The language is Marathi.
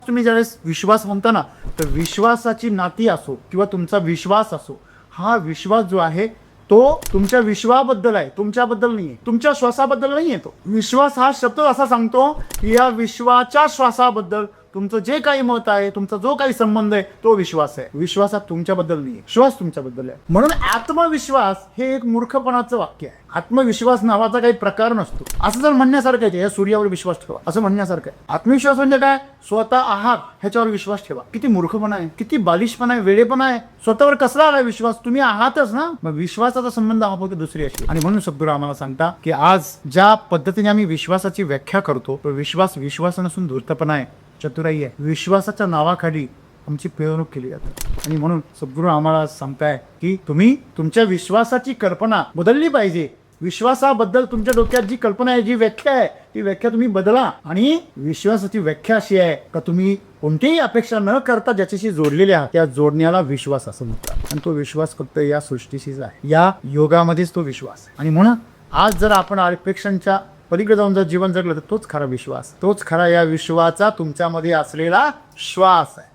तुम्ही ज्यावेळेस विश्वास म्हणता ना, तर विश्वासाची नाती असो किंवा तुमचा विश्वास असो, हा विश्वास जो आहे तो तुमच्या विश्वाबद्दल आहे, तुमच्याबद्दल नाही आहे, तुमच्या श्वासाबद्दल नाही आहे. तो विश्वास हा शब्द असा सांगतो की या विश्वाच्या श्वासाबद्दल तुमचं जे काही मत आहे, तुमचा जो काही संबंध आहे, तो विश्वास आहे. विश्वासात तुमच्याबद्दल नाही आहे, श्वास तुमच्याबद्दल आहे. म्हणून आत्मविश्वास हे एक मूर्खपणाचं वाक्य आहे. आत्मविश्वास नावाचा काही प्रकार नसतो. असं जर म्हणण्यासारखं आहे, या सूर्यावर विश्वास ठेवा असं म्हणण्यासारखं आहे. आत्मविश्वास म्हणजे काय? स्वतः आहात ह्याच्यावर विश्वास ठेवा. किती मूर्खपणा आहे, किती बालिशपणा आहे, वेडेपणा आहे. स्वतःवर कसला आला विश्वास? तुम्ही आहातच ना. मग विश्वासाचा संबंध हा फक्त दुसरी अशी. आणि म्हणून सद्गुरू आम्हाला सांगता की आज ज्या पद्धतीने आम्ही विश्वासाची व्याख्या करतो, तो विश्वास नसून धूर्तपणा आहे, चतुराई आहे. विश्वासाच्या नावाखाली आमची पिळवणूक केली जाते. आणि म्हणून सद्गुरू आम्हाला सांगताय की तुम्ही तुमच्या विश्वासाची कल्पना बदलली पाहिजे. विश्वासाबद्दल तुमच्या डोक्यात जी कल्पना आहे, जी व्याख्या आहे, ती व्याख्या तुम्ही बदला. आणि विश्वासाची व्याख्या अशी आहे का तुम्ही कोणतीही अपेक्षा न करता ज्याच्याशी जोडलेले आहात, त्या जोडण्याला विश्वास असं म्हणतात. आणि तो विश्वास फक्त या सृष्टीशीच आहे, या योगामध्येच तो विश्वास आहे. आणि म्हणून आज जर आपण अपेक्षांच्या पलीकडे जाऊन जर जीवन जगलं, तर तोच खरा विश्वास, तोच खरा या विश्वाचा तुमच्यामध्ये असलेला श्वास आहे.